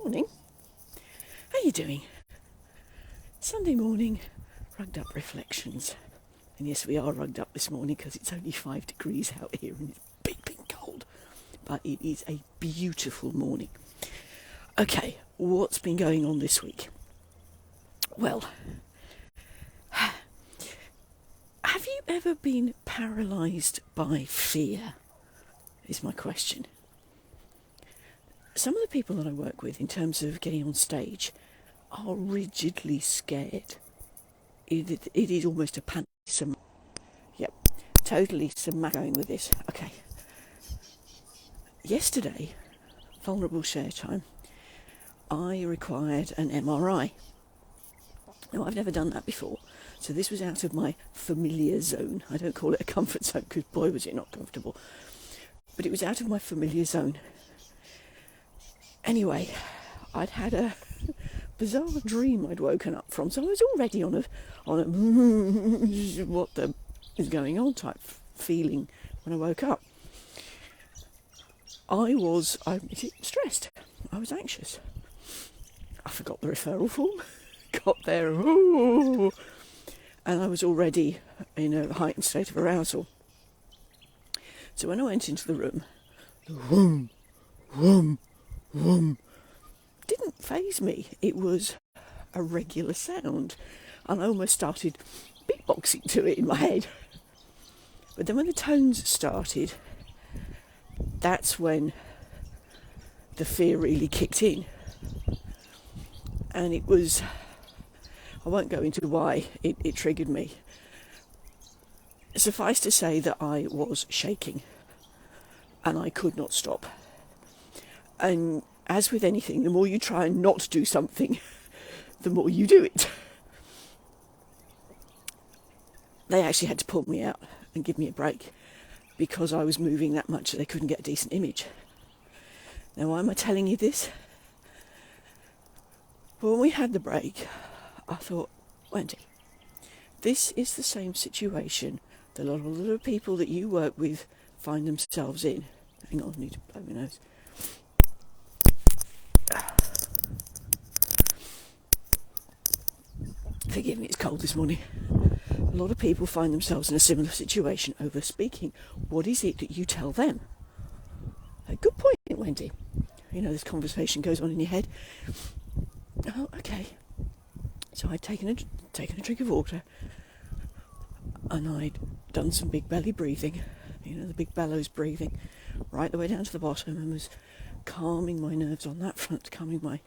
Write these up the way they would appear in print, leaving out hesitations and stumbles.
Morning. How are you doing? Sunday morning, rugged up reflections. And yes, we are rugged up this morning because it's only 5 degrees out here and it's beeping cold. But it is a beautiful morning. Okay, what's been going on this week? Well, have you ever been paralysed by fear? Is my question. Some of the people that I work with in terms of getting on stage are rigidly scared. It is almost a panic. Yep, totally some going with this. Okay. Yesterday, vulnerable share time, I required an MRI. Now, I've never done that before, so this was out of my familiar zone. I don't call it a comfort zone because boy was it not comfortable. But it was out of my familiar zone. Anyway, I'd had a bizarre dream I'd woken up from, so I was already on a what the is going on type feeling when I woke up. I was stressed. I was anxious. I forgot the referral form. Got there, and I was already in a heightened state of arousal. So when I went into the room, the whoom, whoom, whoom didn't faze me. It was a regular sound, and I almost started beatboxing to it in my head. But then when the tones started, that's when the fear really kicked in. And it was, I won't go into why it triggered me. Suffice to say that I was shaking and I could not stop. And as with anything, the more you try and not do something, the more you do it. They actually had to pull me out and give me a break because I was moving that much that they couldn't get a decent image. Now, why am I telling you this? Well, when we had the break, I thought, Wendy, this is the same situation that a lot of the people that you work with find themselves in. Hang on, I need to blow my nose. Forgive me, it's cold this morning. A lot of people find themselves in a similar situation over speaking. What is it that you tell them? A good point, Wendy. You know, this conversation goes on in your head. Oh, okay. So I'd taken a drink of water and I'd done some big belly breathing, you know, the big bellows breathing, right the way down to the bottom, and was calming my nerves on that front, calming my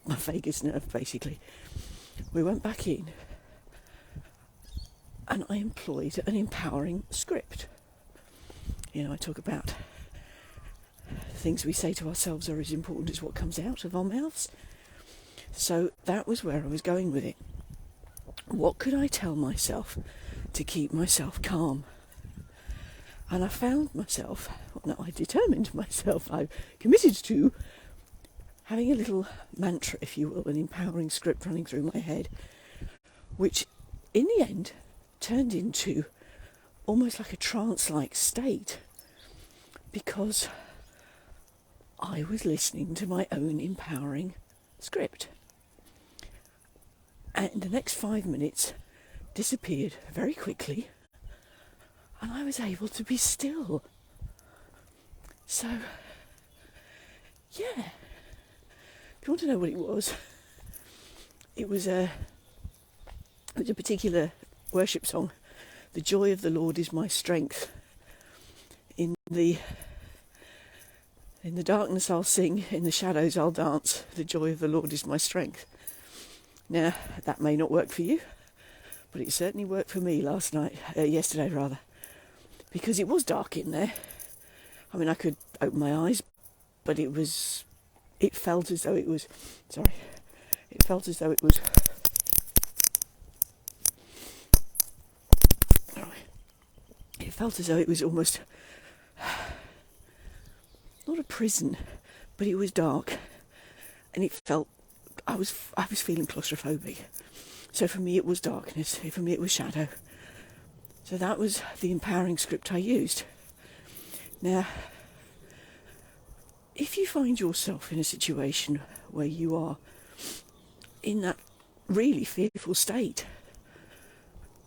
vagus nerve, basically. We went back in and I employed an empowering script. You know, I talk about things we say to ourselves are as important as what comes out of our mouths. So that was where I was going with it. What could I tell myself to keep myself calm? And I found myself, I determined myself, I committed to having a little mantra, if you will, an empowering script running through my head, which in the end turned into almost like a trance-like state, because I was listening to my own empowering script. And the next 5 minutes disappeared very quickly, and I was able to be still. So, yeah. If you want to know what it was a particular worship song. The joy of the Lord is my strength. In the darkness I'll sing, in the shadows I'll dance. The joy of the Lord is my strength. Now, that may not work for you, but it certainly worked for me yesterday, because it was dark in there. I mean, I could open my eyes, but it felt as though it was almost not a prison, but it was dark, and it felt I was feeling claustrophobic. So for me it was darkness, for me it was shadow. So that was the empowering script I used. Now, if you find yourself in a situation where you are in that really fearful state,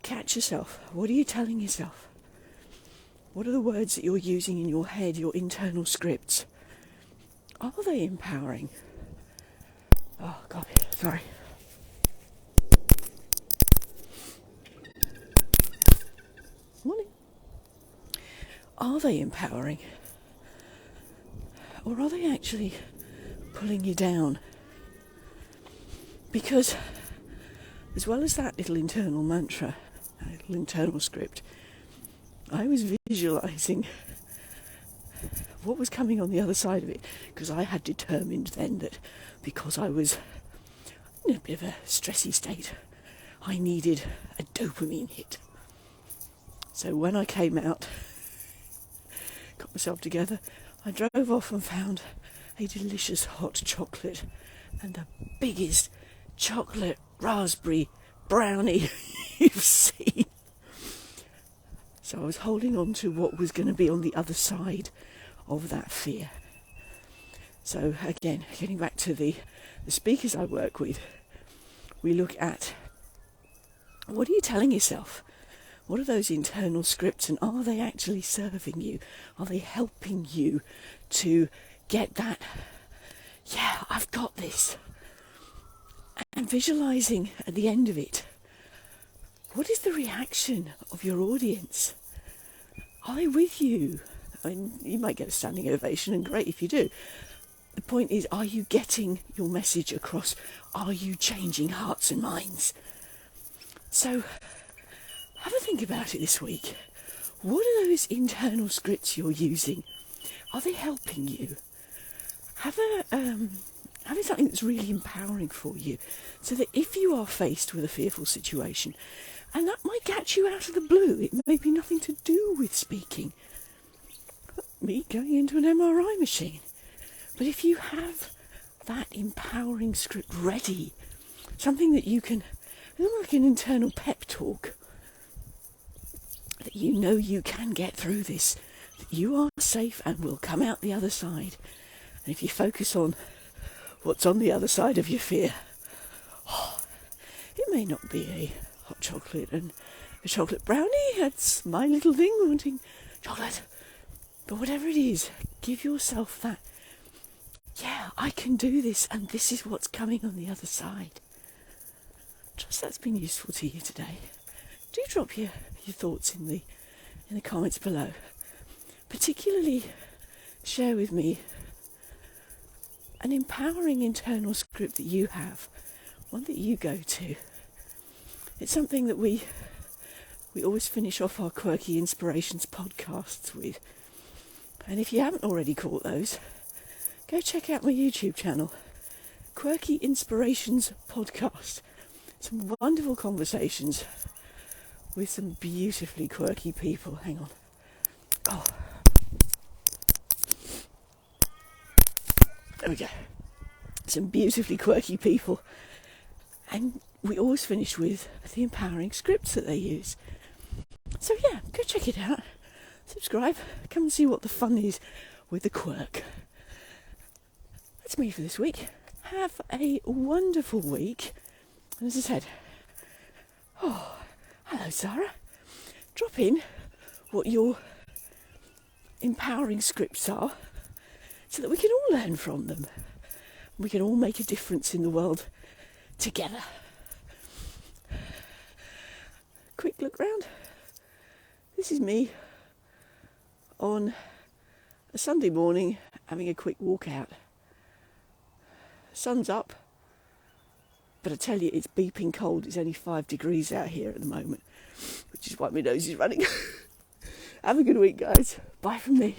catch yourself. What are you telling yourself? What are the words that you're using in your head, your internal scripts? Are they empowering? Oh, God, sorry. Morning. Are they empowering? Or are they actually pulling you down? Because as well as that little internal mantra, that little internal script, I was visualising what was coming on the other side of it, because I had determined then that because I was in a bit of a stressy state, I needed a dopamine hit. So when I came out, got myself together, I drove off and found a delicious hot chocolate and the biggest chocolate raspberry brownie you've seen. So I was holding on to what was going to be on the other side of that fear. So again, getting back to the speakers I work with, we look at what are you telling yourself? What are those internal scripts, and are they actually serving you? Are they helping you to get that, yeah, I've got this? And visualising at the end of it, what is the reaction of your audience? Are they with you? I mean, you might get a standing ovation, and great if you do. The point is, are you getting your message across? Are you changing hearts and minds? So, have a think about it this week. What are those internal scripts you're using? Are they helping you? Have something that's really empowering for you, so that if you are faced with a fearful situation, and that might catch you out of the blue, it may be nothing to do with speaking, me going into an MRI machine. But if you have that empowering script ready, something that you can, like an internal pep talk, that you know you can get through this, that you are safe and will come out the other side. And if you focus on what's on the other side of your fear, it may not be a hot chocolate and a chocolate brownie. That's my little thing, wanting chocolate. But whatever it is, give yourself that, yeah, I can do this, and this is what's coming on the other side. Trust that's been useful to you today. Do drop your thoughts in the comments below. Particularly share with me an empowering internal script that you have, one that you go to. It's something that we always finish off our Quirky Inspirations podcasts with. And if you haven't already caught those, go check out my YouTube channel, Quirky Inspirations Podcast. Some wonderful conversations with some beautifully quirky people. Hang on. Oh. There we go. Some beautifully quirky people. And we always finish with the empowering scripts that they use. So yeah, go check it out. Subscribe. Come and see what the fun is with the quirk. That's me for this week. Have a wonderful week. And as I said, hello Sarah. Drop in what your empowering scripts are, so that we can all learn from them. We can all make a difference in the world together. Quick look round. This is me on a Sunday morning having a quick walk out. Sun's up, but I tell you, it's beeping cold. It's only 5 degrees out here at the moment, which is why my nose is running. Have a good week, guys. Bye from me.